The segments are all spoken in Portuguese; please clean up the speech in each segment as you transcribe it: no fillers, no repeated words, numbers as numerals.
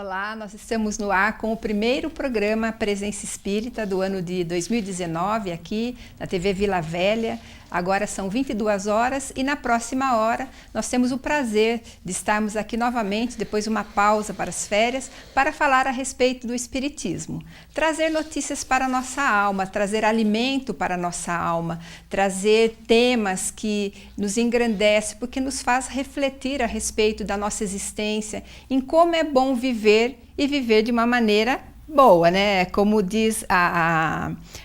Olá, nós estamos no ar com o primeiro programa Presença Espírita do ano de 2019 aqui na TV Vila Velha. Agora são 22 horas e na próxima hora nós temos o prazer de estarmos aqui novamente, depois de uma pausa para as férias, para falar a respeito do Espiritismo. Trazer notícias para a nossa alma, trazer alimento para a nossa alma, trazer temas que nos engrandecem, porque nos faz refletir a respeito da nossa existência, em como é bom viver e viver de uma maneira boa, né? Como diz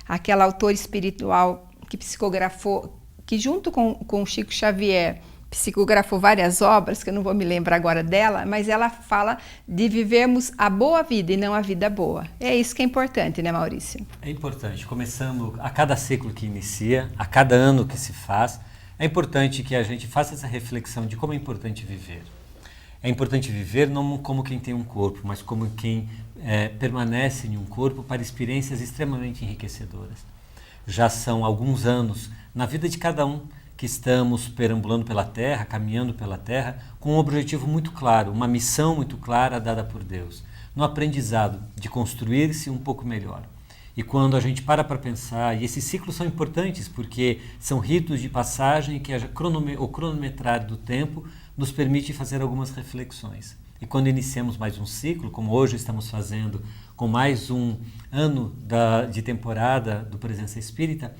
aquela autora espiritual que psicografou, que junto com Chico Xavier psicografou várias obras, que eu não vou me lembrar agora dela, mas ela fala de vivermos a boa vida e não a vida boa. É isso que é importante, né, Maurício? É importante, começando a cada ciclo que inicia, a cada ano que se faz, é importante que a gente faça essa reflexão de como é importante viver. É importante viver não como quem tem um corpo, mas como quem permanece em um corpo para experiências extremamente enriquecedoras. Já são alguns anos na vida de cada um que estamos perambulando pela Terra, caminhando pela Terra, com um objetivo muito claro, uma missão muito clara dada por Deus, no aprendizado de construir-se um pouco melhor. E quando a gente para pensar, e esses ciclos são importantes porque são ritos de passagem que o cronometrar do tempo nos permite fazer algumas reflexões. E quando iniciamos mais um ciclo, como hoje estamos fazendo com mais um ano de temporada do Presença Espírita,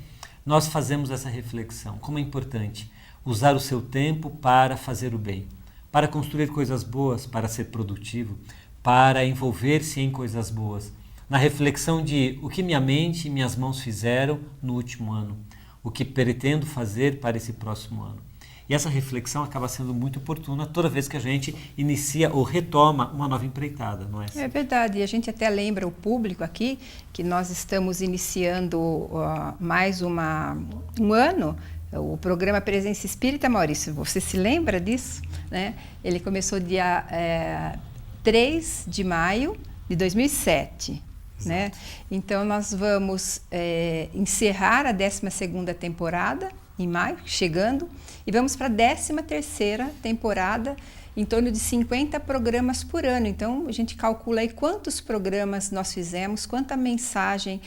nós fazemos essa reflexão. Como é importante usar o seu tempo para fazer o bem, para construir coisas boas, para ser produtivo, para envolver-se em coisas boas. Na reflexão de o que minha mente e minhas mãos fizeram no último ano, o que pretendo fazer para esse próximo ano. E essa reflexão acaba sendo muito oportuna toda vez que a gente inicia ou retoma uma nova empreitada, não é assim? É verdade, e a gente até lembra o público aqui que nós estamos iniciando mais um ano, o programa Presença Espírita, Maurício, você se lembra disso? Né? Ele começou dia 3 de maio de 2007. Né? Então nós vamos encerrar a 12ª temporada em maio, chegando, e vamos para a 13ª temporada, em torno de 50 programas por ano. Então, a gente calcula aí quantos programas nós fizemos, quanta mensagem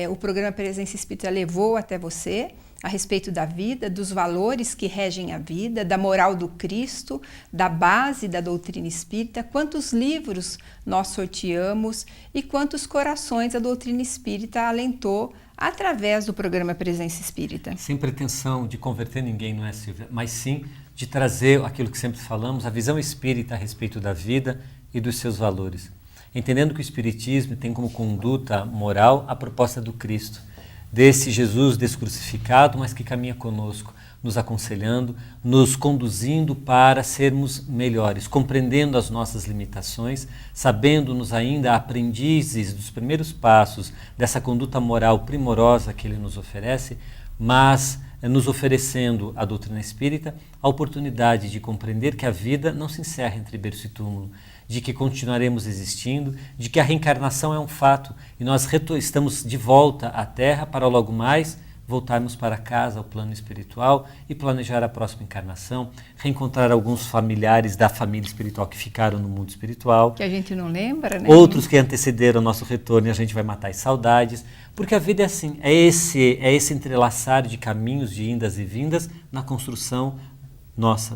o programa Presença Espírita levou até você, a respeito da vida, dos valores que regem a vida, da moral do Cristo, da base da doutrina espírita, quantos livros nós sorteamos e quantos corações a doutrina espírita alentou através do programa Presença Espírita. Sem pretensão de converter ninguém, não é, Silvia? Mas sim de trazer aquilo que sempre falamos, a visão espírita a respeito da vida e dos seus valores. Entendendo que o Espiritismo tem como conduta moral a proposta do Cristo, desse Jesus descrucificado, mas que caminha conosco, nos aconselhando, nos conduzindo para sermos melhores, compreendendo as nossas limitações, sabendo-nos ainda aprendizes dos primeiros passos dessa conduta moral primorosa que Ele nos oferece, mas nos oferecendo a doutrina espírita a oportunidade de compreender que a vida não se encerra entre berço e túmulo, de que continuaremos existindo, de que a reencarnação é um fato e nós estamos de volta à Terra para logo mais voltarmos para casa, ao plano espiritual e planejar a próxima encarnação, reencontrar alguns familiares da família espiritual que ficaram no mundo espiritual. Que a gente não lembra, né? Outros que antecederam o nosso retorno e a gente vai matar as saudades, porque a vida é assim, é esse entrelaçar de caminhos, de indas e vindas na construção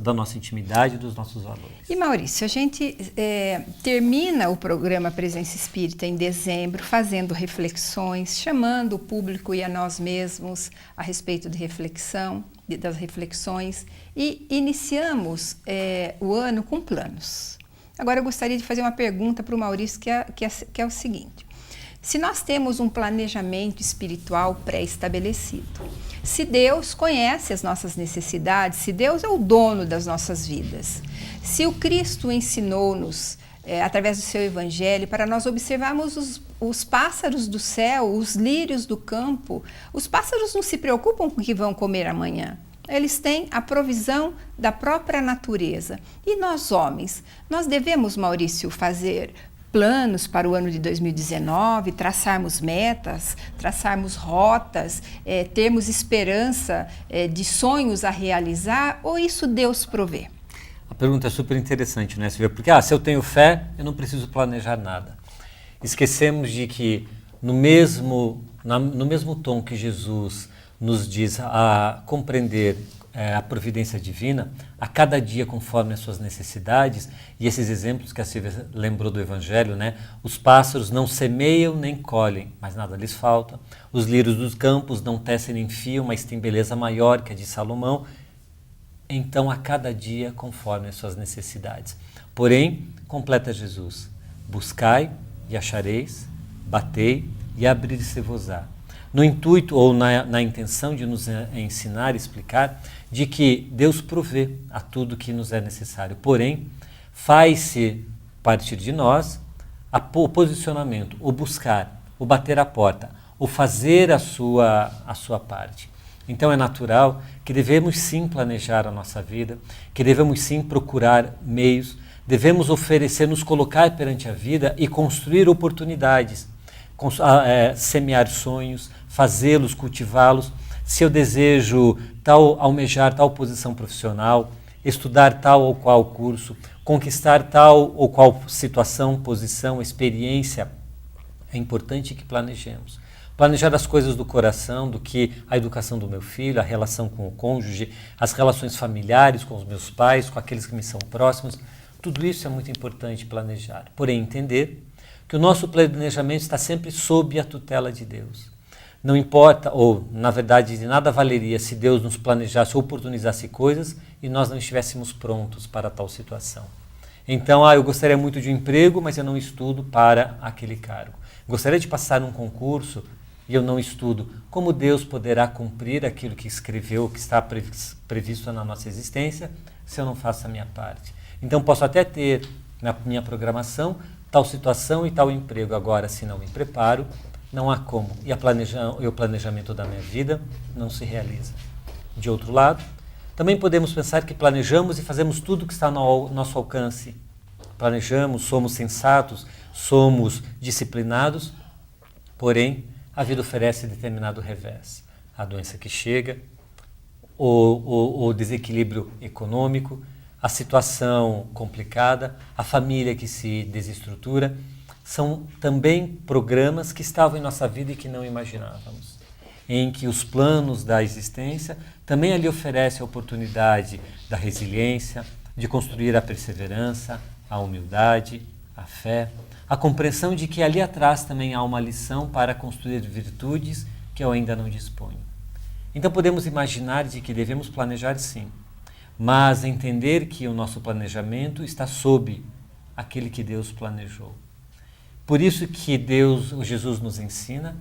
da nossa intimidade e dos nossos valores. E Maurício, a gente termina o programa Presença Espírita em dezembro, fazendo reflexões, chamando o público e a nós mesmos a respeito de reflexão, das reflexões, e iniciamos o ano com planos. Agora eu gostaria de fazer uma pergunta para o Maurício, que é o seguinte: se nós temos um planejamento espiritual pré-estabelecido, se Deus conhece as nossas necessidades, se Deus é o dono das nossas vidas, se o Cristo ensinou-nos, através do seu Evangelho, para nós observarmos os pássaros do céu, os lírios do campo, os pássaros não se preocupam com o que vão comer amanhã. Eles têm a provisão da própria natureza. E nós, homens, nós devemos, Maurício, fazer planos para o ano de 2019, traçarmos metas, traçarmos rotas, termos esperança de sonhos a realizar, ou isso Deus provê? A pergunta é super interessante, né, Silvia? Porque se eu tenho fé, eu não preciso planejar nada. Esquecemos de que no mesmo tom que Jesus nos diz a compreender a providência divina, a cada dia conforme as suas necessidades, e esses exemplos que a Silvia lembrou do Evangelho, né? Os pássaros não semeiam nem colhem, mas nada lhes falta. Os lírios dos campos não tecem nem fiam, mas têm beleza maior que a de Salomão. Então, a cada dia conforme as suas necessidades. Porém, completa Jesus: buscai e achareis, batei e abrir-se-vos-á. No intuito ou na intenção de nos ensinar e explicar de que Deus provê a tudo que nos é necessário. Porém, faz-se partir de nós o posicionamento, o buscar, o bater a porta, o fazer a sua parte. Então é natural que devemos sim planejar a nossa vida, que devemos sim procurar meios, devemos oferecer, nos colocar perante a vida e construir oportunidades, semear sonhos, fazê-los, cultivá-los. Se eu desejo almejar tal posição profissional, estudar tal ou qual curso, conquistar tal ou qual situação, posição, experiência, é importante que planejemos. Planejar as coisas do coração, do que a educação do meu filho, a relação com o cônjuge, as relações familiares com os meus pais, com aqueles que me são próximos, tudo isso é muito importante planejar. Porém, entender que o nosso planejamento está sempre sob a tutela de Deus. Não importa, ou na verdade de nada valeria se Deus nos planejasse ou oportunizasse coisas e nós não estivéssemos prontos para tal situação. Então, eu gostaria muito de um emprego, mas eu não estudo para aquele cargo. Gostaria de passar num concurso e eu não estudo. Como Deus poderá cumprir aquilo que escreveu, que está previsto na nossa existência, se eu não faço a minha parte? Então, posso até ter na minha programação tal situação e tal emprego. Agora, se não me preparo, não há como. E o planejamento da minha vida não se realiza. De outro lado, também podemos pensar que planejamos e fazemos tudo que está no nosso alcance. Planejamos, somos sensatos, somos disciplinados, porém, a vida oferece determinado revés. A doença que chega, o desequilíbrio econômico, a situação complicada, a família que se desestrutura, são também programas que estavam em nossa vida e que não imaginávamos. Em que os planos da existência também ali oferecem a oportunidade da resiliência, de construir a perseverança, a humildade, a fé, a compreensão de que ali atrás também há uma lição para construir virtudes que eu ainda não disponho. Então podemos imaginar de que devemos planejar sim, mas entender que o nosso planejamento está sob aquele que Deus planejou. Por isso que Jesus nos ensina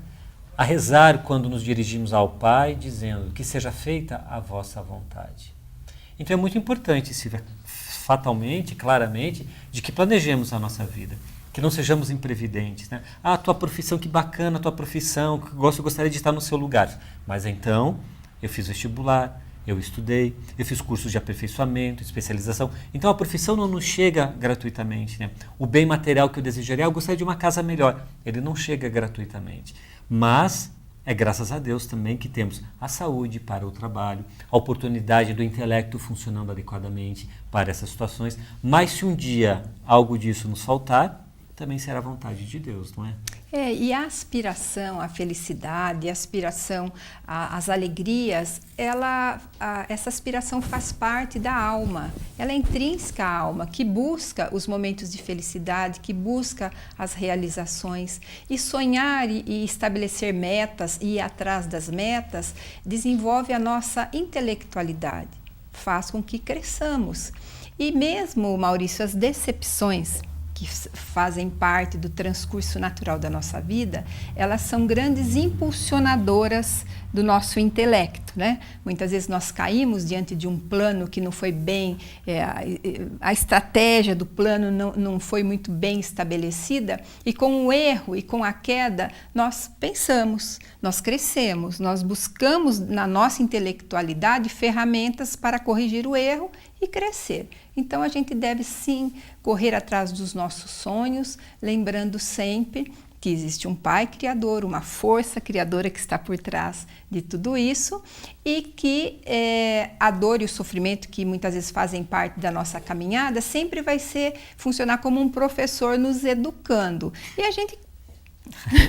a rezar quando nos dirigimos ao Pai, dizendo que seja feita a vossa vontade. Então é muito importante, Silvia, fatalmente, claramente, de que planejemos a nossa vida, que não sejamos imprevidentes, né? Tua profissão, que bacana, tua profissão, eu gostaria de estar no seu lugar. Mas então, eu fiz vestibular, eu estudei, eu fiz cursos de aperfeiçoamento, especialização. Então a profissão não nos chega gratuitamente, né? O bem material que eu desejaria, eu gostaria de uma casa melhor. Ele não chega gratuitamente. Mas é graças a Deus também que temos a saúde para o trabalho, a oportunidade do intelecto funcionando adequadamente para essas situações. Mas se um dia algo disso nos faltar, também será a vontade de Deus, não é? E a aspiração à felicidade, a aspiração às alegrias, essa aspiração faz parte da alma. Ela é intrínseca à alma, que busca os momentos de felicidade, que busca as realizações. E sonhar e estabelecer metas e ir atrás das metas desenvolve a nossa intelectualidade, faz com que cresçamos. E mesmo, Maurício, as decepções que fazem parte do transcurso natural da nossa vida, elas são grandes impulsionadoras do nosso intelecto, né? Muitas vezes nós caímos diante de um plano que não foi bem, a estratégia do plano não foi muito bem estabelecida, e com o erro e com a queda, nós pensamos, nós crescemos, nós buscamos na nossa intelectualidade ferramentas para corrigir o erro e crescer. Então a gente deve sim correr atrás dos nossos sonhos, lembrando sempre que existe um Pai Criador, uma força criadora que está por trás de tudo isso e que a dor e o sofrimento que muitas vezes fazem parte da nossa caminhada sempre vai funcionar como um professor nos educando. E a gente...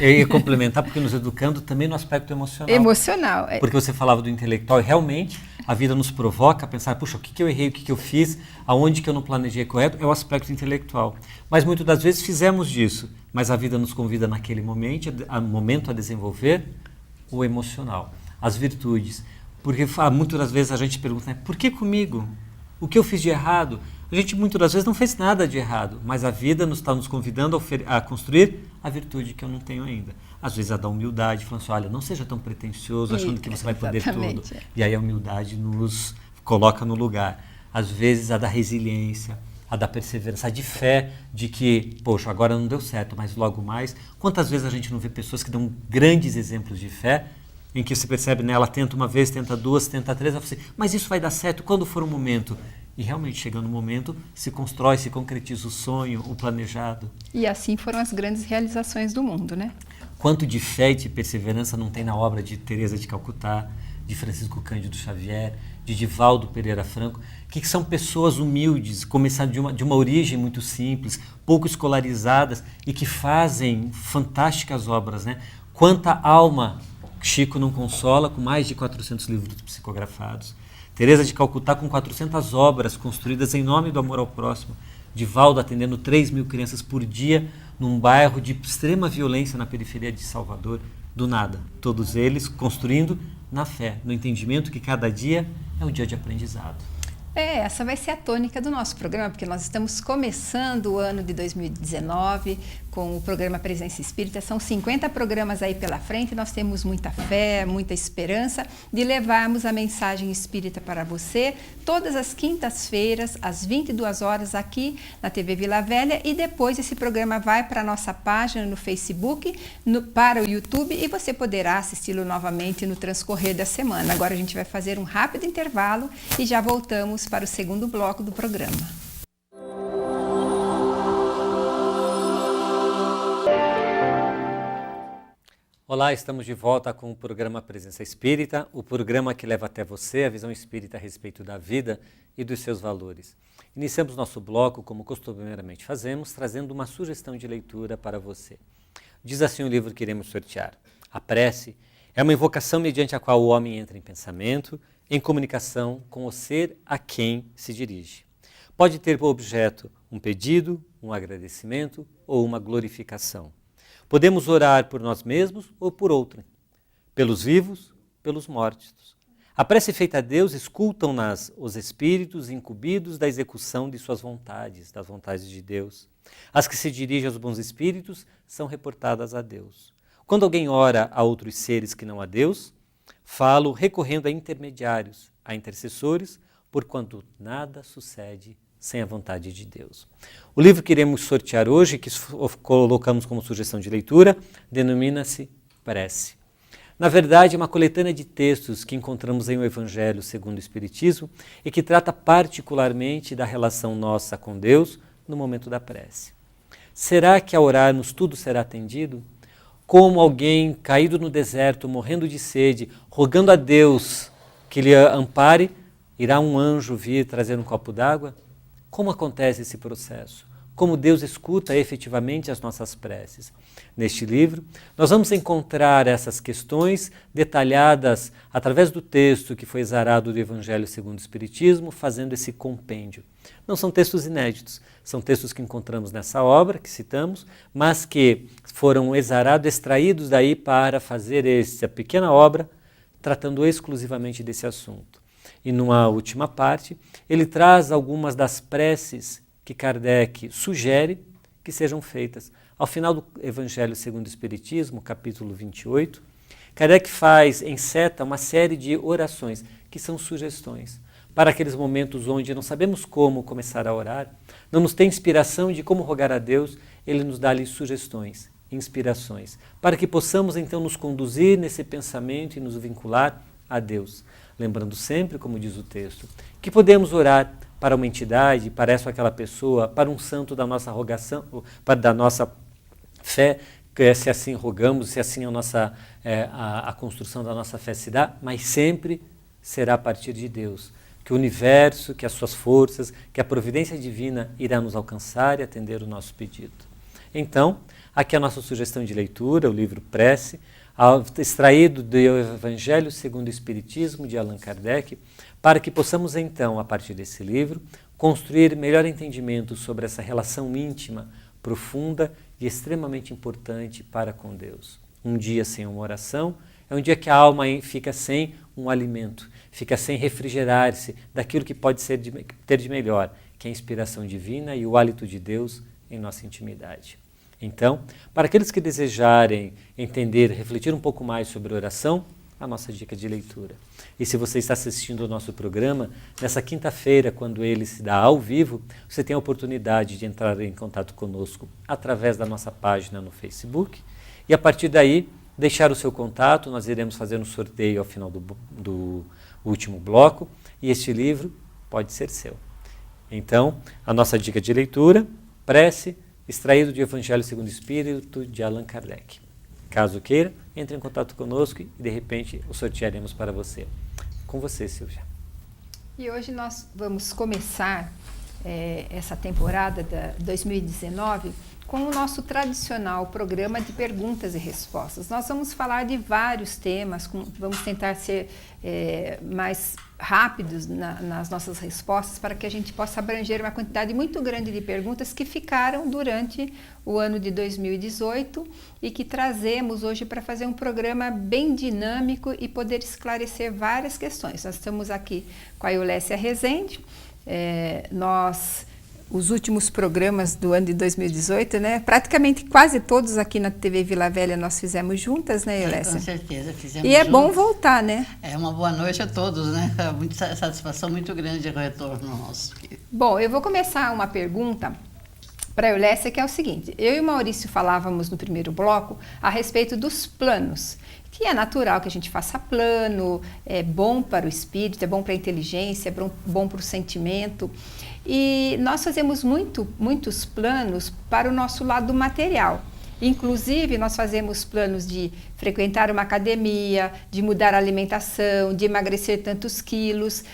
Eu ia complementar porque nos educando também no aspecto emocional. Emocional. Porque você falava do intelectual e realmente a vida nos provoca a pensar, puxa, o que eu errei, o que eu fiz, aonde que eu não planejei correto, é o aspecto intelectual. Mas muitas das vezes fizemos disso, mas a vida nos convida naquele momento a desenvolver o emocional, as virtudes. Porque muitas das vezes a gente pergunta, né, por que comigo? O que eu fiz de errado? A gente muitas das vezes não fez nada de errado, mas a vida está nos convidando a construir a virtude que eu não tenho ainda. Às vezes a da humildade, falando assim, olha, não seja tão pretensioso, achando que você vai poder tudo. E aí a humildade nos coloca no lugar. Às vezes a da resiliência, a da perseverança, a de fé, de que, poxa, agora não deu certo, mas logo mais. Quantas vezes a gente não vê pessoas que dão grandes exemplos de fé, em que você percebe, né, ela tenta uma vez, tenta duas, tenta três, ela fala assim, mas isso vai dar certo quando for um momento. E realmente, chegando o momento, se constrói, se concretiza o sonho, o planejado. E assim foram as grandes realizações do mundo, né? Quanto de fé e de perseverança não tem na obra de Teresa de Calcutá, de Francisco Cândido Xavier, de Divaldo Pereira Franco, que são pessoas humildes, começaram de uma origem muito simples, pouco escolarizadas e que fazem fantásticas obras, né? Quanta alma Chico não consola com mais de 400 livros psicografados. Teresa de Calcutá com 400 obras construídas em nome do amor ao próximo. Divaldo atendendo 3.000 crianças por dia num bairro de extrema violência na periferia de Salvador, do nada. Todos eles construindo na fé, no entendimento que cada dia é um dia de aprendizado. Essa vai ser a tônica do nosso programa, porque nós estamos começando o ano de 2019 com o programa Presença Espírita. São 50 programas aí pela frente, nós temos muita fé, muita esperança de levarmos a mensagem espírita para você todas as quintas-feiras, às 22 horas, aqui na TV Vila Velha, e depois esse programa vai para a nossa página no Facebook, para o YouTube, e você poderá assisti-lo novamente no transcorrer da semana. Agora a gente vai fazer um rápido intervalo e já voltamos para o segundo bloco do programa. Olá, estamos de volta com o programa Presença Espírita, o programa que leva até você a visão espírita a respeito da vida e dos seus valores. Iniciamos nosso bloco, como costumeiramente fazemos, trazendo uma sugestão de leitura para você. Diz assim o livro que iremos sortear. A prece é uma invocação mediante a qual o homem entra em pensamento, em comunicação com o ser a quem se dirige. Pode ter por objeto um pedido, um agradecimento ou uma glorificação. Podemos orar por nós mesmos ou por outrem, pelos vivos, pelos mortos. A prece feita a Deus escutam-nas os espíritos incumbidos da execução de suas vontades, das vontades de Deus. As que se dirigem aos bons espíritos são reportadas a Deus. Quando alguém ora a outros seres que não a Deus, falo recorrendo a intermediários, a intercessores, porquanto nada sucede sem a vontade de Deus. O livro que iremos sortear hoje, que colocamos como sugestão de leitura, denomina-se Prece. Na verdade, é uma coletânea de textos que encontramos em O Evangelho segundo o Espiritismo e que trata particularmente da relação nossa com Deus no momento da prece. Será que ao orarmos tudo será atendido? Como alguém caído no deserto, morrendo de sede, rogando a Deus que lhe ampare, irá um anjo vir trazer um copo d'água? Como acontece esse processo? Como Deus escuta efetivamente as nossas preces? Neste livro, nós vamos encontrar essas questões detalhadas através do texto que foi exarado do Evangelho segundo o Espiritismo, fazendo esse compêndio. Não são textos inéditos, são textos que encontramos nessa obra, que citamos, mas que foram exarados, extraídos daí para fazer essa pequena obra, tratando exclusivamente desse assunto. E numa última parte, ele traz algumas das preces que Kardec sugere que sejam feitas. Ao final do Evangelho segundo o Espiritismo, capítulo 28, Kardec enceta uma série de orações, que são sugestões, para aqueles momentos onde não sabemos como começar a orar, não nos tem inspiração de como rogar a Deus, ele nos dá ali sugestões, inspirações, para que possamos então nos conduzir nesse pensamento e nos vincular a Deus. Lembrando sempre, como diz o texto, que podemos orar para uma entidade, para essa ou aquela pessoa, para um santo da nossa rogação, da nossa fé, se assim rogamos, se assim a construção da nossa fé se dá, mas sempre será a partir de Deus, que o universo, que as suas forças, que a providência divina irá nos alcançar e atender o nosso pedido. Então, aqui a nossa sugestão de leitura, o livro Prece, extraído do Evangelho segundo o Espiritismo, de Allan Kardec, para que possamos então, a partir desse livro, construir melhor entendimento sobre essa relação íntima, profunda e extremamente importante para com Deus. Um dia sem uma oração é um dia que a alma fica sem um alimento, fica sem refrigerar-se daquilo que pode ter de melhor, que é a inspiração divina e o hálito de Deus em nossa intimidade. Então, para aqueles que desejarem entender, refletir um pouco mais sobre oração, a nossa dica de leitura. E se você está assistindo ao nosso programa, nessa quinta-feira, quando ele se dá ao vivo, você tem a oportunidade de entrar em contato conosco através da nossa página no Facebook e, a partir daí, deixar o seu contato. Nós iremos fazer um sorteio ao final do último bloco e este livro pode ser seu. Então, a nossa dica de leitura, Prece, extraído de Evangelho segundo o Espírito, de Allan Kardec. Caso queira, entre em contato conosco e, de repente, o sortearemos para você. Com você, Silvia. E hoje nós vamos começar essa temporada da 2019 com o nosso tradicional programa de perguntas e respostas. Nós vamos falar de vários temas, vamos tentar ser mais rápidos nas nossas respostas para que a gente possa abranger uma quantidade muito grande de perguntas que ficaram durante o ano de 2018 e que trazemos hoje para fazer um programa bem dinâmico e poder esclarecer várias questões. Nós estamos aqui com a Eulécia Rezende, os últimos programas do ano de 2018, né? Praticamente quase todos aqui na TV Vila Velha nós fizemos juntas, né, Eulécia? Com certeza, fizemos E é juntos. bom voltar, né? É uma boa noite a todos, né? Muita satisfação muito grande o retorno nosso. Bom, eu vou começar uma pergunta para a Eulécia, que é o seguinte. Eu e o Maurício falávamos no primeiro bloco a respeito dos planos, que é natural que a gente faça plano, é bom para o espírito, é bom para a inteligência, é bom para o sentimento. E nós fazemos muitos planos para o nosso lado material. Inclusive, nós fazemos planos de frequentar uma academia, de mudar a alimentação, de emagrecer tantos quilos.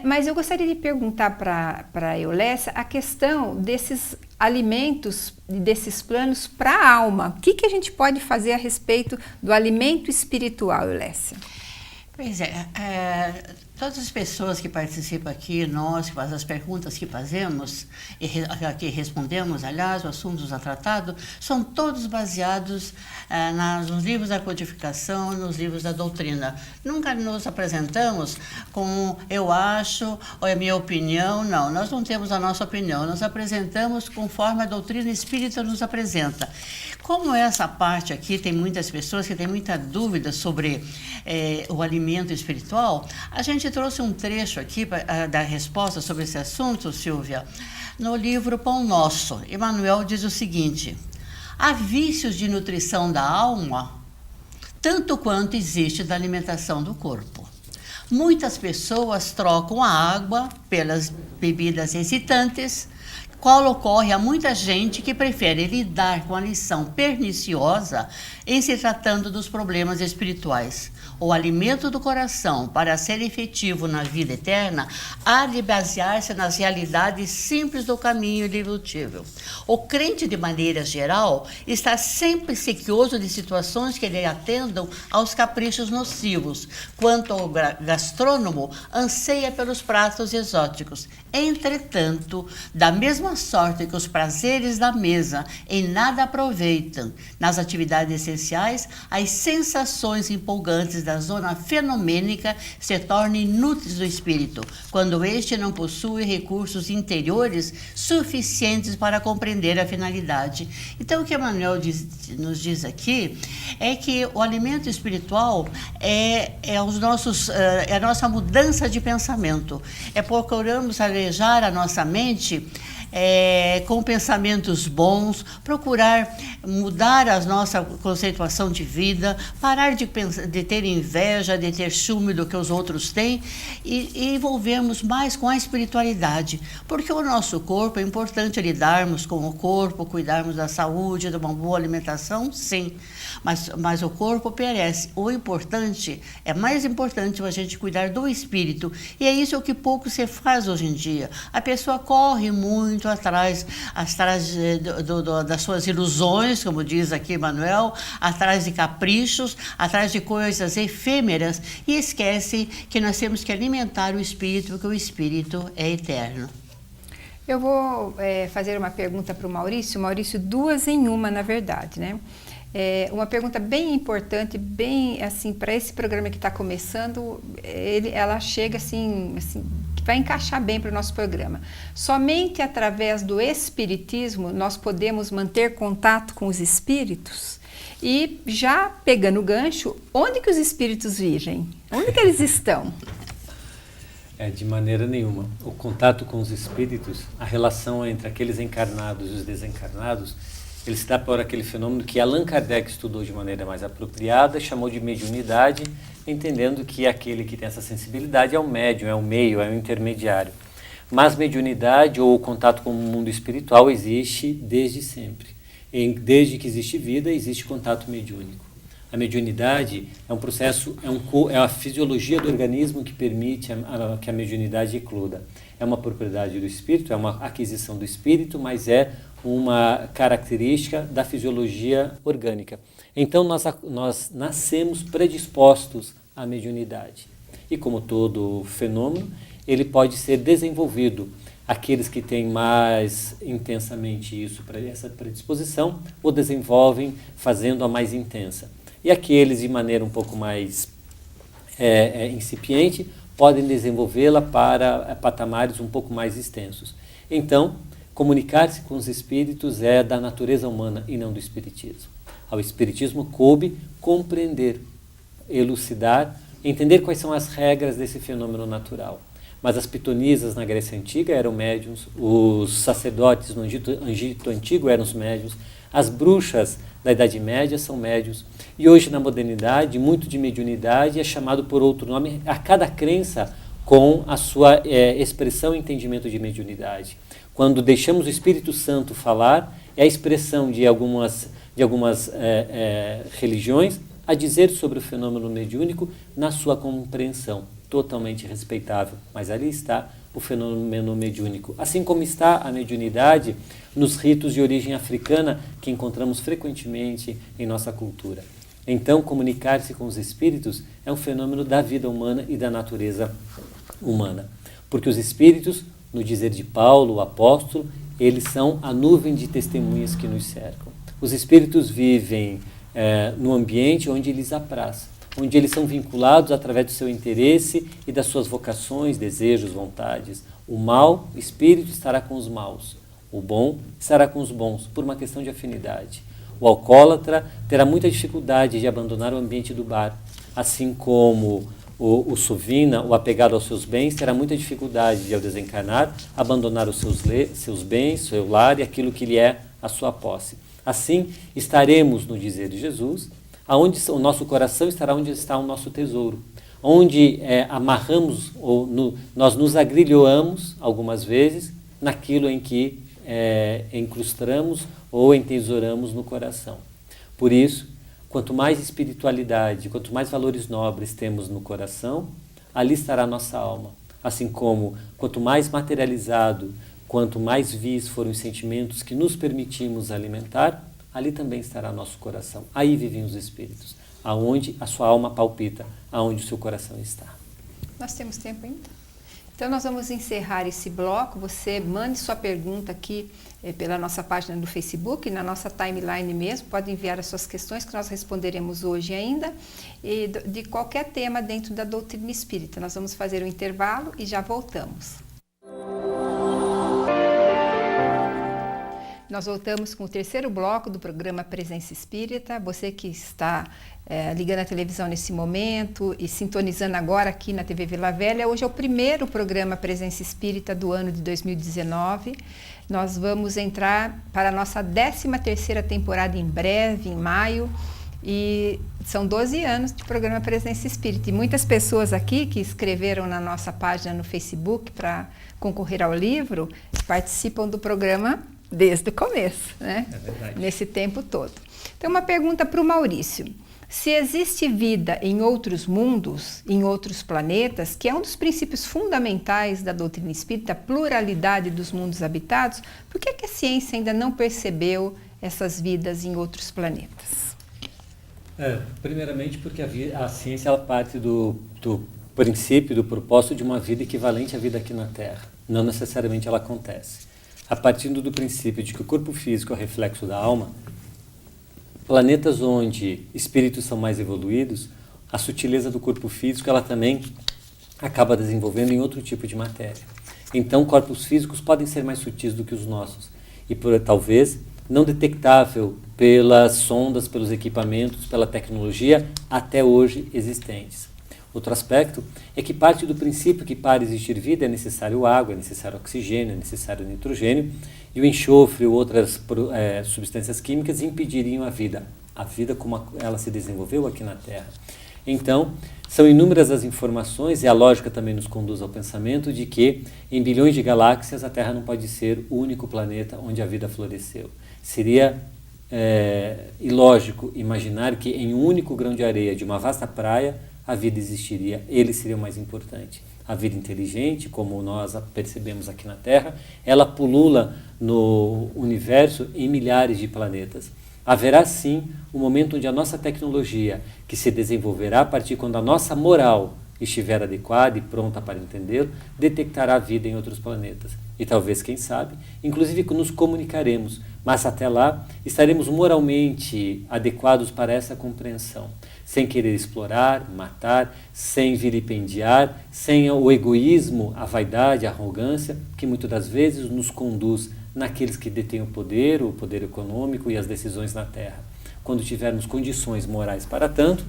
Mas eu gostaria de perguntar para a Eulécia a questão desses alimentos, desses planos para a alma. O que a gente pode fazer a respeito do alimento espiritual, Eulécia? Pois todas as pessoas que participam aqui, nós, que fazem as perguntas que fazemos, e que respondemos, aliás, os assuntos a tratado, são todos baseados nos livros da codificação, nos livros da doutrina. Nunca nos apresentamos com eu acho, ou é minha opinião, não. Nós não temos a nossa opinião, nós apresentamos conforme a doutrina espírita nos apresenta. Como essa parte aqui, tem muitas pessoas que têm muita dúvida sobre o alimento espiritual, a gente trouxe um trecho aqui da resposta sobre esse assunto, Silvia, no livro Pão Nosso. Emmanuel diz o seguinte: há vícios de nutrição da alma, tanto quanto existe da alimentação do corpo. Muitas pessoas trocam a água pelas bebidas excitantes, qual ocorre a muita gente que prefere lidar com a lição perniciosa em se tratando dos problemas espirituais. O alimento do coração, para ser efetivo na vida eterna, há de basear-se nas realidades simples do caminho irredutível. O crente, de maneira geral, está sempre sequioso de situações que lhe atendam aos caprichos nocivos, quanto o gastrônomo anseia pelos pratos exóticos. Entretanto, da mesma sorte que os prazeres da mesa em nada aproveitam nas atividades essenciais, as sensações empolgantes da zona fenomênica se tornam inúteis do espírito, quando este não possui recursos interiores suficientes para compreender a finalidade. Então, o que Emmanuel nos diz aqui é que o alimento espiritual é a nossa mudança de pensamento. Procuramos alejar a nossa mente com pensamentos bons, procurar mudar a nossa conceituação de vida, parar de ter inveja, de ter ciúme do que os outros têm e envolvermos mais com a espiritualidade, porque o nosso corpo é importante lidarmos com o corpo, cuidarmos da saúde, de uma boa alimentação, sim, mas o corpo perece. O importante, é mais importante a gente cuidar do espírito, e é isso que pouco se faz hoje em dia. A pessoa corre muito atrás das suas ilusões, como diz aqui Manuel, atrás de caprichos, atrás de coisas efêmeras, e esquece que nós temos que alimentar o espírito, porque o espírito é eterno. Eu vou fazer uma pergunta para o Maurício, duas em uma, na verdade, né? Uma pergunta bem importante, bem assim, para esse programa que está começando, ela chega assim, que vai encaixar bem para o nosso programa. Somente através do espiritismo nós podemos manter contato com os espíritos? E já pegando o gancho, onde que os espíritos vivem? Onde que eles estão? De maneira nenhuma. O contato com os espíritos, a relação entre aqueles encarnados e os desencarnados, ele se dá por aquele fenômeno que Allan Kardec estudou de maneira mais apropriada, chamou de mediunidade, entendendo que aquele que tem essa sensibilidade é o médium, é o meio, é o intermediário. Mas mediunidade ou contato com o mundo espiritual existe desde sempre. Desde que existe vida, existe contato mediúnico. A mediunidade é um processo, é a fisiologia do organismo que permite que a mediunidade ecloda. É uma propriedade do espírito, é uma aquisição do espírito, mas é uma característica da fisiologia orgânica. Então nós nascemos predispostos à mediunidade. E como todo fenômeno, ele pode ser desenvolvido. Aqueles que têm mais intensamente essa predisposição, o desenvolvem fazendo-a mais intensa. E aqueles de maneira um pouco mais incipiente podem desenvolvê-la para patamares um pouco mais extensos. Então, comunicar-se com os espíritos é da natureza humana e não do espiritismo. Ao espiritismo coube compreender, elucidar, entender quais são as regras desse fenômeno natural. Mas as pitonisas na Grécia Antiga eram médiuns, os sacerdotes no Egito Antigo eram os médiuns, as bruxas da Idade Média são médiuns, e hoje na modernidade, muito de mediunidade é chamado por outro nome a cada crença com a sua expressão e entendimento de mediunidade. Quando deixamos o Espírito Santo falar, é a expressão de algumas religiões a dizer sobre o fenômeno mediúnico na sua compreensão, totalmente respeitável, mas ali está o fenômeno mediúnico. Assim como está a mediunidade nos ritos de origem africana que encontramos frequentemente em nossa cultura. Então, comunicar-se com os espíritos é um fenômeno da vida humana e da natureza humana. Porque os espíritos, no dizer de Paulo, o apóstolo, eles são a nuvem de testemunhas que nos cercam. Os espíritos vivem no ambiente onde lhes apraz, onde eles são vinculados através do seu interesse e das suas vocações, desejos, vontades. O mau espírito estará com os maus, o bom estará com os bons, por uma questão de afinidade. O alcoólatra terá muita dificuldade de abandonar o ambiente do bar, assim como o sovina, o apegado aos seus bens, terá muita dificuldade de, ao desencarnar, abandonar os seus bens, seu lar e aquilo que lhe é a sua posse. Assim, estaremos, no dizer de Jesus, aonde o nosso coração estará onde está o nosso tesouro, onde amarramos, nós nos agrilhoamos, algumas vezes, naquilo em que encrustamos ou entesouramos no coração. Por isso, quanto mais espiritualidade, quanto mais valores nobres temos no coração, ali estará a nossa alma. Assim como, quanto mais materializado, quanto mais vis foram os sentimentos que nos permitimos alimentar, ali também estará nosso coração. Aí vivem os espíritos, aonde a sua alma palpita, aonde o seu coração está. Nós temos tempo ainda? Então nós vamos encerrar esse bloco. Você mande sua pergunta aqui pela nossa página do Facebook, na nossa timeline mesmo. Pode enviar as suas questões que nós responderemos hoje ainda. E de qualquer tema dentro da doutrina espírita. Nós vamos fazer um intervalo e já voltamos. Nós voltamos com o terceiro bloco do programa Presença Espírita. Você que está ligando a televisão nesse momento e sintonizando agora aqui na TV Vila Velha, hoje é o primeiro programa Presença Espírita do ano de 2019. Nós vamos entrar para a nossa 13ª temporada em breve, em maio, e são 12 anos de programa Presença Espírita. E muitas pessoas aqui que escreveram na nossa página no Facebook para concorrer ao livro participam do programa desde o começo, né? É verdade. Nesse tempo todo. Então, uma pergunta para o Maurício. Se existe vida em outros mundos, em outros planetas, que é um dos princípios fundamentais da doutrina espírita, a pluralidade dos mundos habitados, por que a ciência ainda não percebeu essas vidas em outros planetas? Primeiramente porque a ciência ela parte do princípio, do propósito de uma vida equivalente à vida aqui na Terra. Não necessariamente ela acontece. A partir do princípio de que o corpo físico é o reflexo da alma, planetas onde espíritos são mais evoluídos, a sutileza do corpo físico ela também acaba desenvolvendo em outro tipo de matéria. Então, corpos físicos podem ser mais sutis do que os nossos e talvez não detectável pelas sondas, pelos equipamentos, pela tecnologia até hoje existentes. Outro aspecto é que parte do princípio que para existir vida é necessário água, é necessário oxigênio, é necessário nitrogênio, e o enxofre ou outras substâncias químicas impediriam a vida como ela se desenvolveu aqui na Terra. Então, são inúmeras as informações, e a lógica também nos conduz ao pensamento de que, em bilhões de galáxias, a Terra não pode ser o único planeta onde a vida floresceu. Seria ilógico imaginar que em um único grão de areia de uma vasta praia, a vida existiria, ele seria o mais importante. A vida inteligente, como nós a percebemos aqui na Terra, ela pulula no universo em milhares de planetas. Haverá sim um momento onde a nossa tecnologia, que se desenvolverá a partir quando a nossa moral estiver adequada e pronta para entendê-lo, detectará a vida em outros planetas. E talvez, quem sabe, inclusive nos comunicaremos, mas até lá estaremos moralmente adequados para essa compreensão, sem querer explorar, matar, sem vilipendiar, sem o egoísmo, a vaidade, a arrogância, que muitas das vezes nos conduz naqueles que detêm o poder econômico e as decisões na Terra. Quando tivermos condições morais para tanto,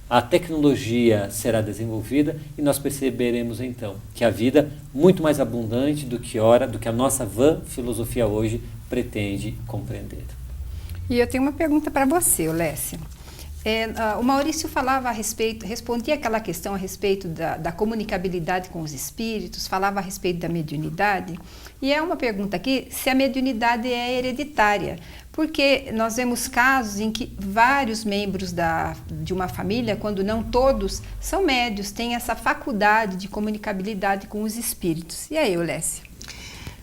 a tecnologia será desenvolvida e nós perceberemos então que a vida é muito mais abundante do que a nossa vã filosofia hoje pretende compreender. E eu tenho uma pergunta para você, Lécio. O Maurício respondia aquela questão a respeito da comunicabilidade com os espíritos, falava a respeito da mediunidade, e é uma pergunta aqui se a mediunidade é hereditária, porque nós vemos casos em que vários membros de uma família, quando não todos, são médios, têm essa faculdade de comunicabilidade com os espíritos. E aí, Lécio?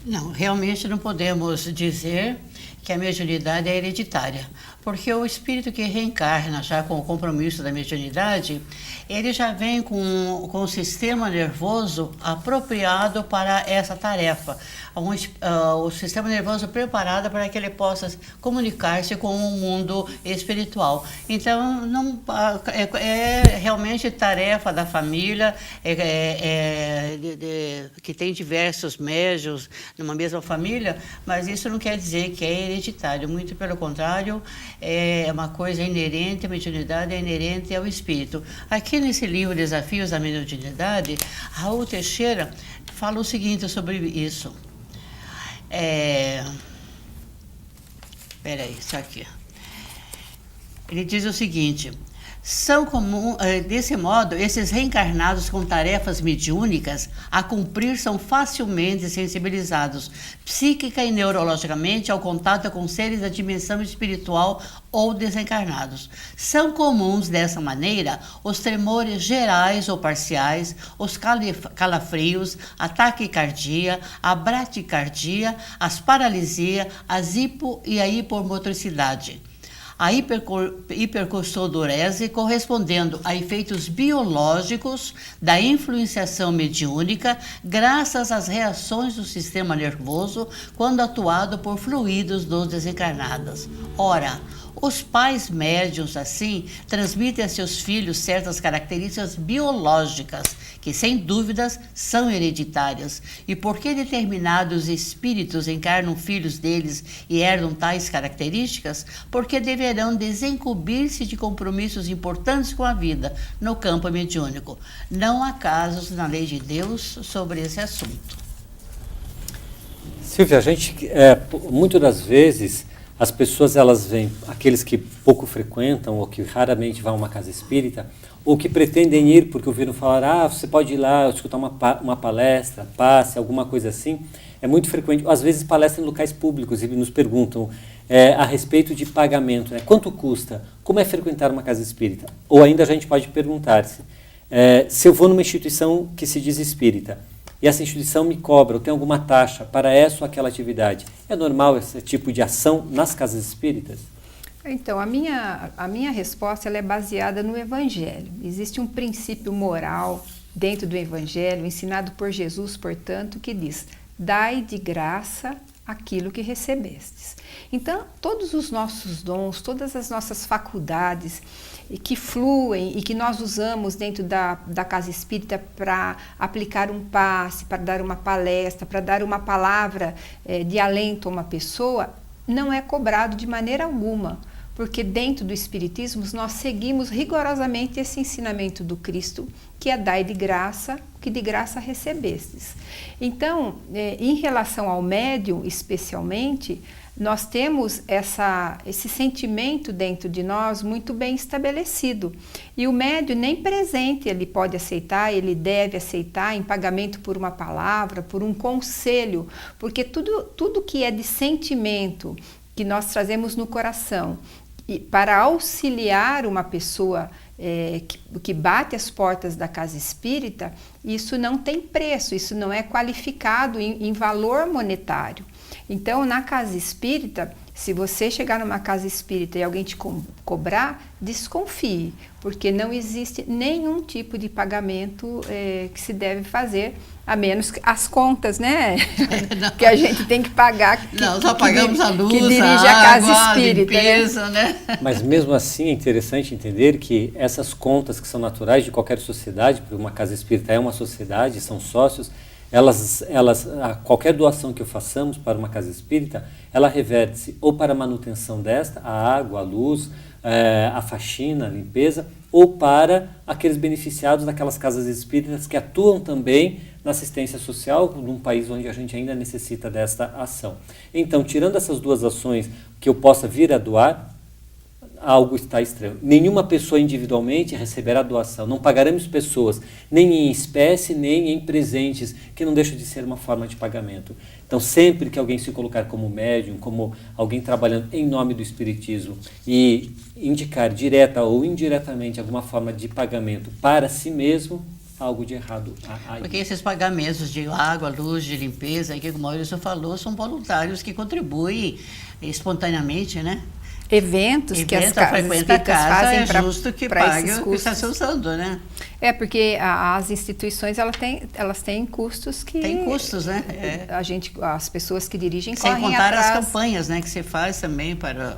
Não, realmente não podemos dizer que a mediunidade é hereditária, porque o espírito que reencarna já com o compromisso da mediunidade, ele já vem com o sistema nervoso apropriado para essa tarefa, o sistema nervoso preparado para que ele possa comunicar-se com o mundo espiritual. Então, não, é realmente tarefa da família, que tem diversos médiuns numa mesma família, mas isso não quer dizer que é hereditário, muito pelo contrário, é uma coisa inerente, a mediunidade é inerente ao espírito. Aqui nesse livro Desafios da Mediunidade, Raul Teixeira fala o seguinte sobre isso. Isso aqui. Ele diz o seguinte: são comuns, desse modo, esses reencarnados com tarefas mediúnicas a cumprir são facilmente sensibilizados, psíquica e neurologicamente, ao contato com seres da dimensão espiritual ou desencarnados. São comuns, dessa maneira, os tremores gerais ou parciais, os calafrios, a taquicardia, a bradicardia, as paralisia, e a hipomotricidade. A hipercostodorese correspondendo a efeitos biológicos da influenciação mediúnica graças às reações do sistema nervoso quando atuado por fluidos dos desencarnados. Ora, Os pais médiuns, assim, transmitem a seus filhos certas características biológicas, que sem dúvidas são hereditárias. E por que determinados espíritos encarnam filhos deles e herdam tais características? Porque deverão desincumbir-se de compromissos importantes com a vida no campo mediúnico. Não há casos na lei de Deus sobre esse assunto. Silvia, a gente, muitas das vezes, as pessoas elas vêm, aqueles que pouco frequentam ou que raramente vão a uma casa espírita, ou que pretendem ir porque ouviram falar, você pode ir lá escutar uma palestra, passe, alguma coisa assim. É muito frequente, às vezes palestram em locais públicos e nos perguntam a respeito de pagamento, né? Quanto custa? Como é frequentar uma casa espírita? Ou ainda a gente pode perguntar-se, se eu vou numa instituição que se diz espírita, e essa instituição me cobra, ou tem alguma taxa para essa ou aquela atividade, é normal esse tipo de ação nas casas espíritas? Então, a minha resposta ela é baseada no Evangelho. Existe um princípio moral dentro do Evangelho, ensinado por Jesus, portanto, que diz: dai de graça aquilo que recebestes. Então, todos os nossos dons, todas as nossas faculdades que fluem e que nós usamos dentro da casa espírita para aplicar um passe, para dar uma palestra, para dar uma palavra de alento a uma pessoa, não é cobrado de maneira alguma, porque dentro do Espiritismo nós seguimos rigorosamente esse ensinamento do Cristo, que é dai de graça, que de graça recebestes. Então, em relação ao médium especialmente, nós temos esse sentimento dentro de nós muito bem estabelecido. E o médium nem presente ele pode aceitar, ele deve aceitar em pagamento por uma palavra, por um conselho, porque tudo que é de sentimento que nós trazemos no coração e para auxiliar uma pessoa que bate as portas da casa espírita, isso não tem preço, isso não é qualificado em valor monetário. Então, na casa espírita, se você chegar numa casa espírita e alguém te cobrar, desconfie, porque não existe nenhum tipo de pagamento que se deve fazer, a menos que as contas, né? Que a gente tem que pagar. Não, só pagamos a luz, que dirige a casa água, espírita, a limpeza, né? Mas mesmo assim é interessante entender que essas contas que são naturais de qualquer sociedade, porque uma casa espírita é uma sociedade, são sócios, qualquer doação que façamos para uma casa espírita, ela reverte-se ou para a manutenção desta, a água, a luz, a faxina, a limpeza, ou para aqueles beneficiados daquelas casas espíritas que atuam também na assistência social num país onde a gente ainda necessita desta ação. Então, tirando essas duas ações que eu possa vir a doar, algo está estranho. Nenhuma pessoa individualmente receberá doação. Não pagaremos pessoas nem em espécie, nem em presentes, que não deixa de ser uma forma de pagamento. Então, sempre que alguém se colocar como médium, como alguém trabalhando em nome do Espiritismo e indicar direta ou indiretamente alguma forma de pagamento para si mesmo, algo de errado aí. Porque esses pagamentos de água, luz, de limpeza, que o Maurício falou, são voluntários que contribuem espontaneamente, né? Eventos que as casas espíritas fazem para justo que pague o que está se usando, né? Porque as instituições elas têm custos que... Tem custos, né? As pessoas que dirigem sem correm contar atrás. as campanhas, né, que você faz também para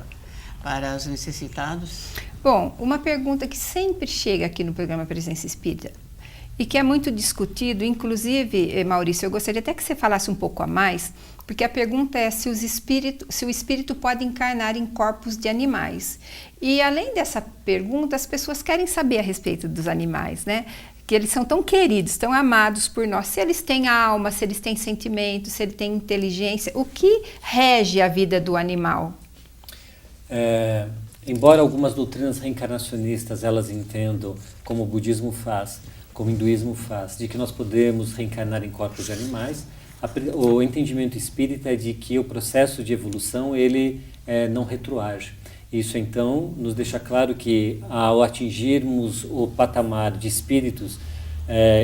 os necessitados. Bom, uma pergunta que sempre chega aqui no programa Presença Espírita e que é muito discutido, inclusive, Maurício, eu gostaria até que você falasse um pouco a mais, porque a pergunta é se o espírito pode encarnar em corpos de animais. E além dessa pergunta, as pessoas querem saber a respeito dos animais, né? Que eles são tão queridos, tão amados por nós. Se eles têm alma, se eles têm sentimentos, se eles têm inteligência, o que rege a vida do animal? Embora algumas doutrinas reencarnacionistas elas entendam, como o budismo faz, como o hinduísmo faz, de que nós podemos reencarnar em corpos de animais, o entendimento espírita é de que o processo de evolução ele não retroage. Isso então nos deixa claro que ao atingirmos o patamar de espíritos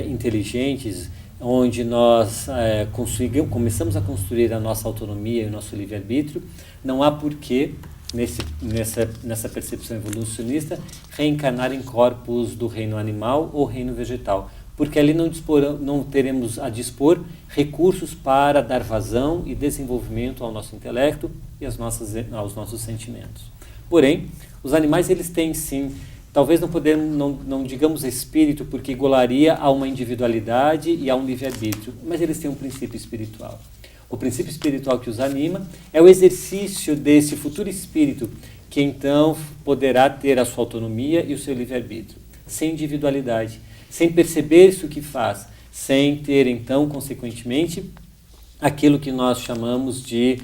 inteligentes, onde nós começamos a construir a nossa autonomia e o nosso livre-arbítrio, não há porquê, nessa percepção evolucionista, reencarnar em corpos do reino animal ou reino vegetal, porque ali não teremos a dispor recursos para dar vazão e desenvolvimento ao nosso intelecto e aos nossos sentimentos. Porém, os animais eles têm sim, talvez não digamos espírito, porque igualaria a uma individualidade e a um livre-arbítrio, mas eles têm um princípio espiritual. O princípio espiritual que os anima é o exercício desse futuro espírito que então poderá ter a sua autonomia e o seu livre-arbítrio, sem individualidade, sem perceber-se o que faz, sem ter então, consequentemente, aquilo que nós chamamos de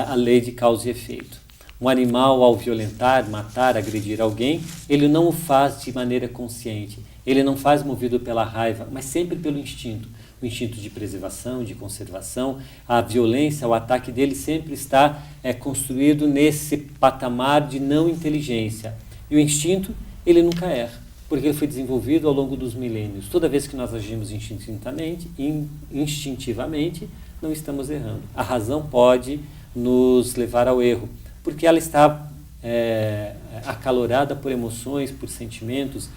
a lei de causa e efeito. Um animal, ao violentar, matar, agredir alguém, ele não o faz de maneira consciente, ele não faz movido pela raiva, mas sempre pelo instinto. O instinto de preservação, de conservação, a violência, o ataque dele sempre está construído nesse patamar de não inteligência. E o instinto, ele nunca erra, porque ele foi desenvolvido ao longo dos milênios. Toda vez que nós agimos instintivamente, não estamos errando. A razão pode nos levar ao erro, porque ela está acalorada por emoções, por sentimentos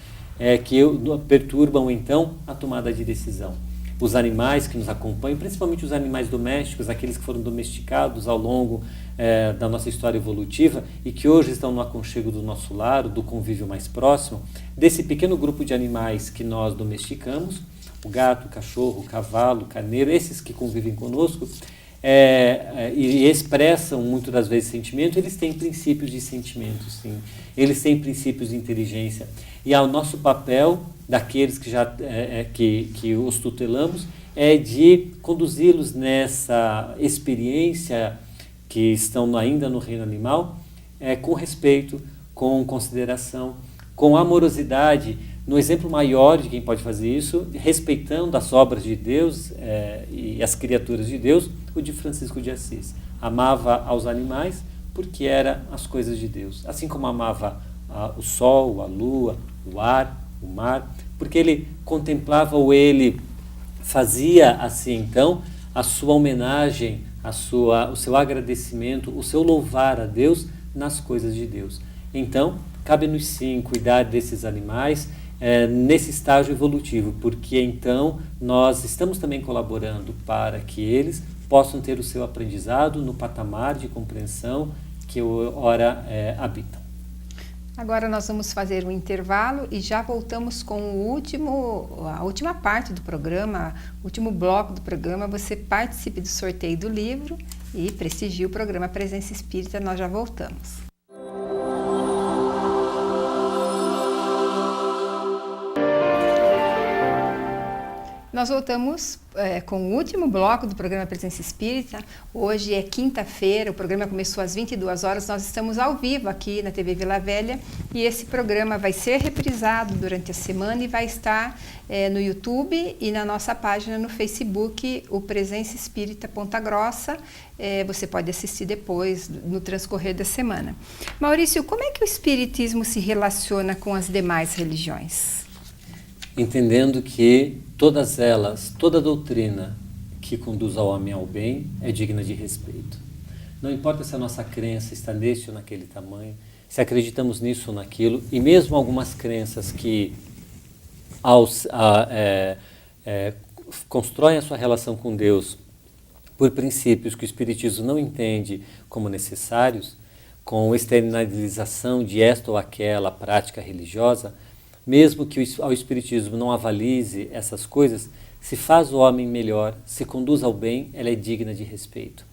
que perturbam então a tomada de decisão. Os animais que nos acompanham, principalmente os animais domésticos, aqueles que foram domesticados ao longo da nossa história evolutiva e que hoje estão no aconchego do nosso lar, do convívio mais próximo, desse pequeno grupo de animais que nós domesticamos, o gato, o cachorro, o cavalo, o carneiro, esses que convivem conosco, e expressam muitas das vezes sentimento, eles têm princípios de sentimento, sim. Eles têm princípios de inteligência. E ao nosso papel, daqueles que os tutelamos, é de conduzi-los nessa experiência que estão ainda no reino animal, com respeito, com consideração, com amorosidade, no exemplo maior de quem pode fazer isso, respeitando as obras de Deus e as criaturas de Deus, o de Francisco de Assis. Amava aos animais porque eram as coisas de Deus. Assim como amava o sol, a lua, o ar, o mar, porque ele contemplava ou ele fazia assim então a sua homenagem, o seu agradecimento, o seu louvar a Deus nas coisas de Deus. Então, cabe-nos sim cuidar desses animais nesse estágio evolutivo, porque então nós estamos também colaborando para que eles possam ter o seu aprendizado no patamar de compreensão que ora habitam. Agora nós vamos fazer um intervalo e já voltamos com a última parte do programa, o último bloco do programa. Você participe do sorteio do livro e prestigie o programa Presença Espírita. Nós já voltamos. Nós voltamos com o último bloco do programa Presença Espírita. Hoje é quinta-feira, o programa começou às 22 horas, nós estamos ao vivo aqui na TV Vila Velha e esse programa vai ser reprisado durante a semana e vai estar no YouTube e na nossa página no Facebook, o Presença Espírita Ponta Grossa. Você pode assistir depois, no transcorrer da semana. Maurício, como é que o Espiritismo se relaciona com as demais religiões? Entendendo que toda doutrina que conduz ao homem ao bem é digna de respeito. Não importa se a nossa crença está neste ou naquele tamanho, se acreditamos nisso ou naquilo, e mesmo algumas crenças que constroem a sua relação com Deus por princípios que o Espiritismo não entende como necessários, com externalização de esta ou aquela prática religiosa, mesmo que o Espiritismo não avalize essas coisas, se faz o homem melhor, se conduz ao bem, ela é digna de respeito.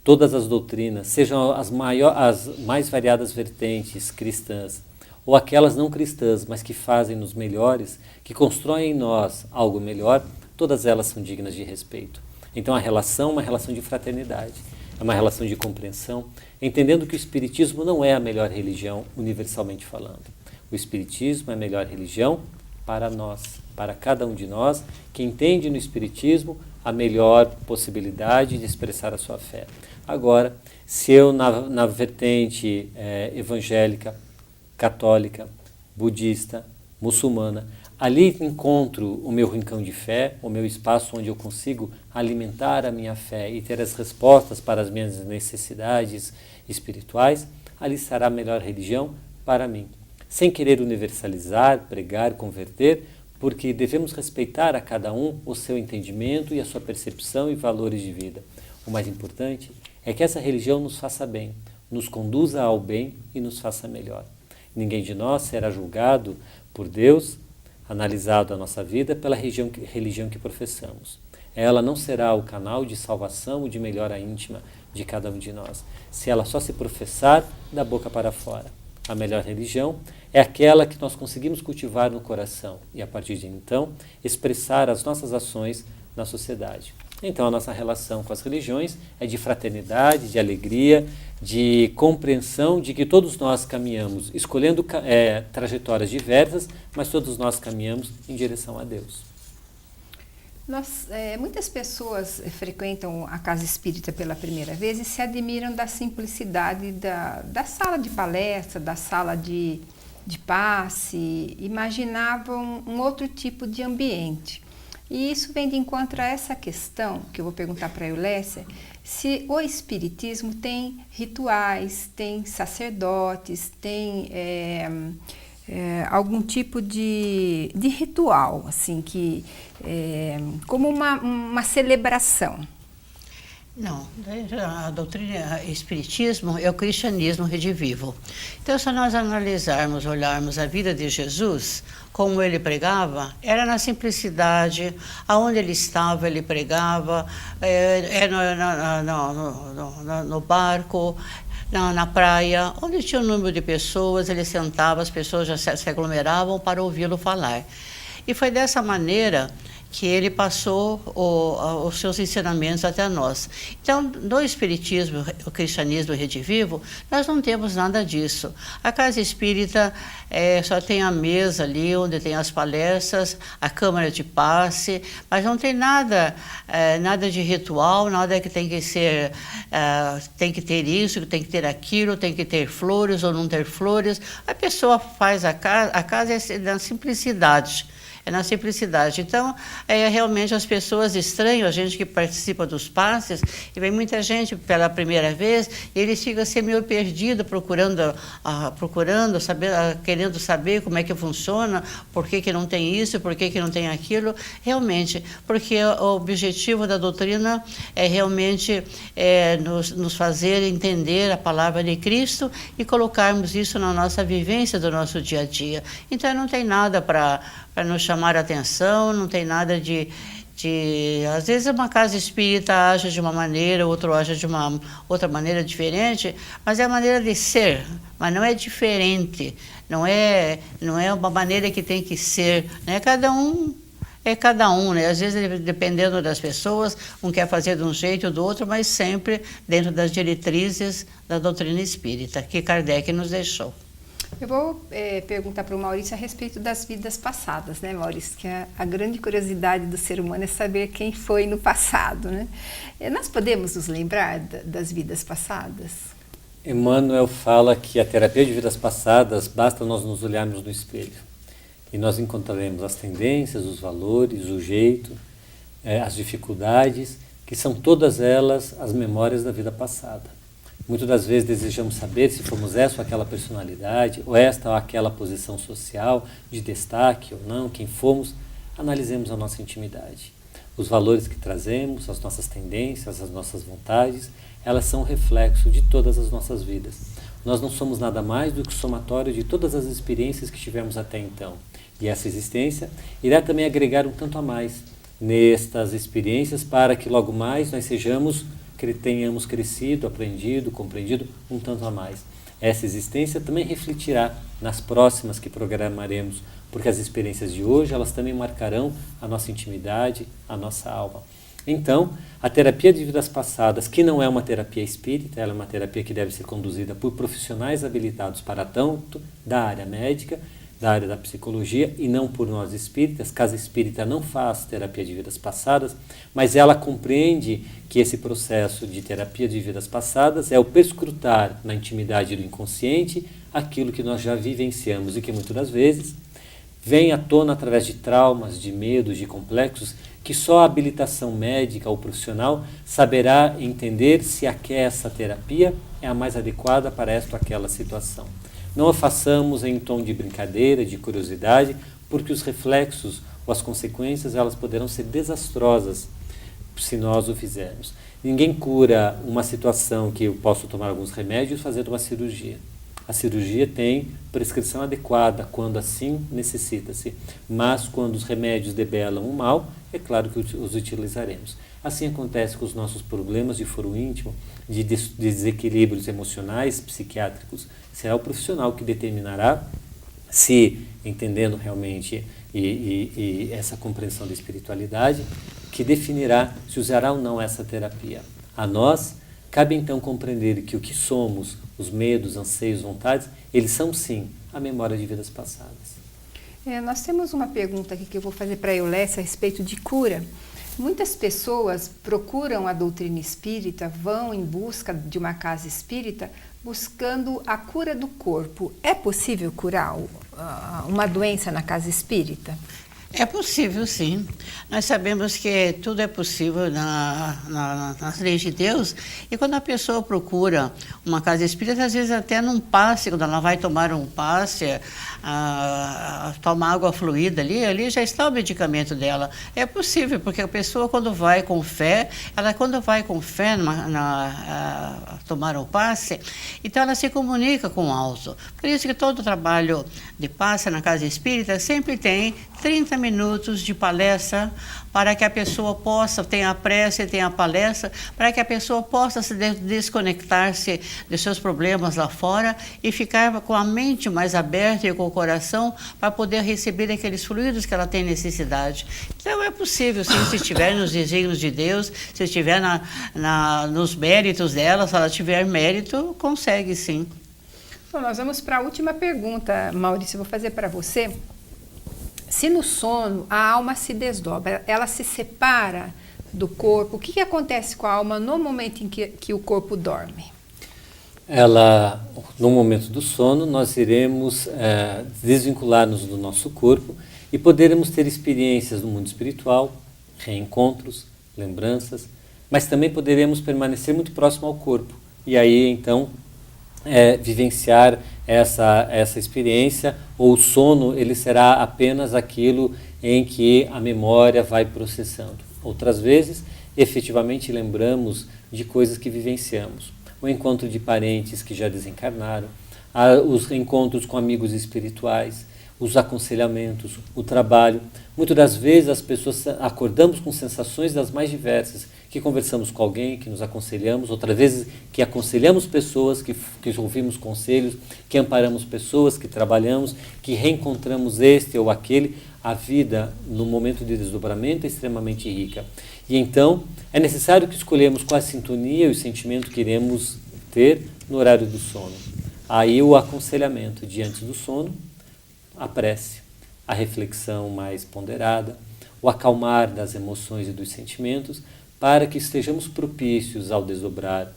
Todas as doutrinas, sejam as mais variadas vertentes cristãs, ou aquelas não cristãs, mas que fazem-nos melhores, que constroem em nós algo melhor, todas elas são dignas de respeito. Então a relação é uma relação de fraternidade, é uma relação de compreensão, entendendo que o Espiritismo não é a melhor religião, universalmente falando. O Espiritismo é a melhor religião para nós, para cada um de nós, que entende no Espiritismo a melhor possibilidade de expressar a sua fé. Agora, se eu na vertente evangélica, católica, budista, muçulmana, ali encontro o meu rincão de fé, o meu espaço onde eu consigo alimentar a minha fé e ter as respostas para as minhas necessidades espirituais, ali será a melhor religião para mim. Sem querer universalizar, pregar, converter, porque devemos respeitar a cada um o seu entendimento e a sua percepção e valores de vida. O mais importante é que essa religião nos faça bem, nos conduza ao bem e nos faça melhor. Ninguém de nós será julgado por Deus, analisado a nossa vida pela religião que professamos. Ela não será o canal de salvação ou de melhora íntima de cada um de nós, se ela só se professar da boca para fora. A melhor religião é aquela que nós conseguimos cultivar no coração e, a partir de então, expressar as nossas ações na sociedade. Então, a nossa relação com as religiões é de fraternidade, de alegria, de compreensão de que todos nós caminhamos, escolhendo trajetórias diversas, mas todos nós caminhamos em direção a Deus. Muitas pessoas frequentam a casa espírita pela primeira vez e se admiram da simplicidade da sala de palestra, da sala de passe, imaginavam um outro tipo de ambiente. E isso vem de encontro a essa questão, que eu vou perguntar para a Eulécia, se o espiritismo tem rituais, tem sacerdotes, tem algum tipo de ritual, assim, como uma celebração. Não, a doutrina espiritismo é o cristianismo redivivo. Então, se nós analisarmos, olharmos a vida de Jesus, como ele pregava, era na simplicidade, aonde ele estava, ele pregava, no barco, na praia, onde tinha um número de pessoas, ele sentava, as pessoas já se aglomeravam para ouvi-lo falar. E foi dessa maneira que ele passou os seus ensinamentos até nós. Então, no Espiritismo, o cristianismo redivivo, nós não temos nada disso. A casa espírita só tem a mesa ali, onde tem as palestras, a câmara de passe, mas não tem nada de ritual, nada que tem que ser, tem que ter isso, tem que ter aquilo, tem que ter flores ou não ter flores. A pessoa faz a casa é na simplicidade. É na simplicidade. Então, realmente as pessoas estranham, a gente que participa dos passes, e vem muita gente pela primeira vez, e eles ficam assim meio perdidos, procurando saber, querendo saber como é que funciona, por que não tem isso, por que não tem aquilo. Realmente, porque o objetivo da doutrina é realmente nos fazer entender a palavra de Cristo e colocarmos isso na nossa vivência do nosso dia a dia. Então, não tem nada para nos chamar a atenção, não tem nada de... Às vezes uma casa espírita age de uma maneira, outro age de uma outra maneira diferente, mas é a maneira de ser, mas não é diferente, não é uma maneira que tem que ser, né? Cada um é cada um, né? Às vezes, dependendo das pessoas, um quer fazer de um jeito ou do outro, mas sempre dentro das diretrizes da doutrina espírita, que Kardec nos deixou. Eu vou perguntar para o Maurício a respeito das vidas passadas, né, Maurício? Que a grande curiosidade do ser humano é saber quem foi no passado, né? Nós podemos nos lembrar das vidas passadas? Emmanuel fala que a terapia de vidas passadas basta nós nos olharmos no espelho. E nós encontraremos as tendências, os valores, o jeito, as dificuldades, que são todas elas as memórias da vida passada. Muitas das vezes desejamos saber se fomos essa ou aquela personalidade, ou esta ou aquela posição social, de destaque ou não, quem fomos. Analisemos a nossa intimidade. Os valores que trazemos, as nossas tendências, as nossas vontades, elas são reflexo de todas as nossas vidas. Nós não somos nada mais do que o somatório de todas as experiências que tivemos até então. E essa existência irá também agregar um tanto a mais nestas experiências para que logo mais nós tenhamos crescido, aprendido, compreendido um tanto a mais. Essa existência também refletirá nas próximas que programaremos, porque as experiências de hoje, elas também marcarão a nossa intimidade, a nossa alma. Então, a terapia de vidas passadas, que não é uma terapia espírita, ela é uma terapia que deve ser conduzida por profissionais habilitados para tanto da área médica, da área da psicologia, e não por nós espíritas. Casa espírita não faz terapia de vidas passadas, mas ela compreende que esse processo de terapia de vidas passadas é o perscrutar na intimidade do inconsciente aquilo que nós já vivenciamos e que muitas das vezes vem à tona através de traumas, de medos, de complexos, que só a habilitação médica ou profissional saberá entender se essa terapia é a mais adequada para esta ou aquela situação. Não a façamos em tom de brincadeira, de curiosidade, porque os reflexos ou as consequências elas poderão ser desastrosas se nós o fizermos. Ninguém cura uma situação que eu posso tomar alguns remédios fazendo uma cirurgia. A cirurgia tem prescrição adequada quando assim necessita-se, mas quando os remédios debelam o mal, é claro que os utilizaremos. Assim acontece com os nossos problemas de foro íntimo, de desequilíbrios emocionais, psiquiátricos. Será o profissional que determinará se, entendendo realmente e essa compreensão da espiritualidade, que definirá se usará ou não essa terapia. A nós, cabe então compreender que o que somos, os medos, anseios, vontades, eles são sim a memória de vidas passadas. Nós temos uma pergunta aqui que eu vou fazer para a Eulécia a respeito de cura. Muitas pessoas procuram a doutrina espírita, vão em busca de uma casa espírita, buscando a cura do corpo. É possível curar uma doença na casa espírita? É possível, sim. Nós sabemos que tudo é possível nas leis de Deus. E quando a pessoa procura uma casa espírita, às vezes até num passe, quando ela vai tomar um passe, tomar água fluida ali já está o medicamento dela. É possível, porque a pessoa quando vai com fé, tomar um passe, então ela se comunica com o alto. Por isso que todo trabalho de passe na casa espírita sempre tem 30 minutos de palestra para que a pessoa possa, tenha a prece, tenha a palestra, para que a pessoa possa se desconectar-se dos seus problemas lá fora e ficar com a mente mais aberta e com o coração para poder receber aqueles fluidos que ela tem necessidade. Então é possível, sim, se estiver nos desígnios de Deus, se estiver nos méritos dela, se ela tiver mérito, consegue sim. Bom, nós vamos para a última pergunta, Maurício, eu vou fazer para você. Se no sono a alma se desdobra, ela se separa do corpo, o que acontece com a alma no momento em que o corpo dorme? No momento do sono, nós iremos desvincular-nos do nosso corpo e poderemos ter experiências no mundo espiritual, reencontros, lembranças, mas também poderemos permanecer muito próximo ao corpo e aí então vivenciar essa experiência, ou o sono ele será apenas aquilo em que a memória vai processando. Outras vezes, efetivamente lembramos de coisas que vivenciamos. O encontro de parentes que já desencarnaram, os reencontros com amigos espirituais, os aconselhamentos, o trabalho. Muitas das vezes as pessoas acordamos com sensações das mais diversas, que conversamos com alguém, que nos aconselhamos, outras vezes que aconselhamos pessoas, que ouvimos conselhos, que amparamos pessoas, que trabalhamos, que reencontramos este ou aquele. A vida, no momento de desdobramento, é extremamente rica. E então, é necessário que escolhamos qual a sintonia e o sentimento que iremos ter no horário do sono. Aí o aconselhamento diante do sono, a prece, a reflexão mais ponderada, o acalmar das emoções e dos sentimentos, para que estejamos propícios ao desdobrar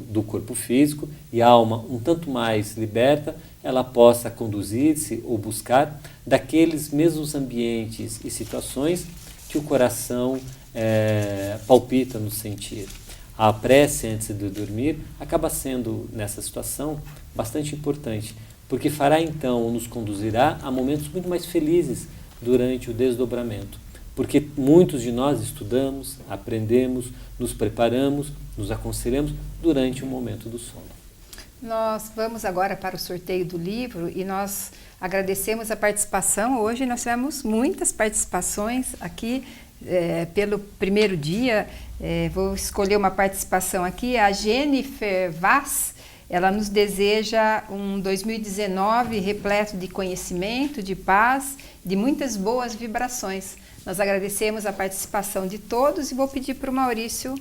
do corpo físico e a alma um tanto mais liberta, ela possa conduzir-se ou buscar daqueles mesmos ambientes e situações que o coração palpita no sentir. A prece antes de dormir acaba sendo, nessa situação, bastante importante, porque fará então, nos conduzirá a momentos muito mais felizes durante o desdobramento. Porque muitos de nós estudamos, aprendemos, nos preparamos, nos aconselhamos durante o momento do sono. Nós vamos agora para o sorteio do livro e nós agradecemos a participação. Hoje nós tivemos muitas participações aqui pelo primeiro dia. Vou escolher uma participação aqui, a Jennifer Vaz. Ela nos deseja um 2019 repleto de conhecimento, de paz, de muitas boas vibrações. Nós agradecemos a participação de todos e vou pedir para o Maurício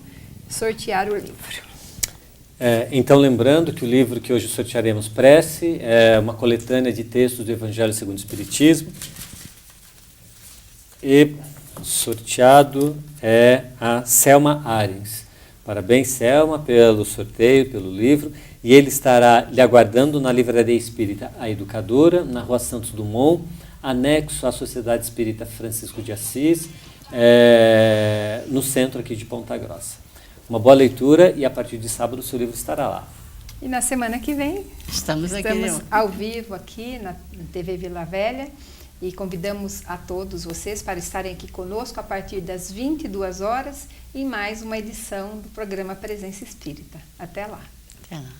sortear o livro. Então, lembrando que o livro que hoje sortearemos, Prece, é uma coletânea de textos do Evangelho segundo o Espiritismo. E sorteado é a Selma Arens. Parabéns, Selma, pelo sorteio, pelo livro. E ele estará lhe aguardando na Livraria Espírita A Educadora, na Rua Santos Dumont, anexo à Sociedade Espírita Francisco de Assis, no centro aqui de Ponta Grossa. Uma boa leitura e a partir de sábado o seu livro estará lá. E na semana que vem estamos ao vivo aqui na TV Vila Velha E convidamos a todos vocês para estarem aqui conosco a partir das 22 horas em mais uma edição do programa Presença Espírita. Até lá. Até lá.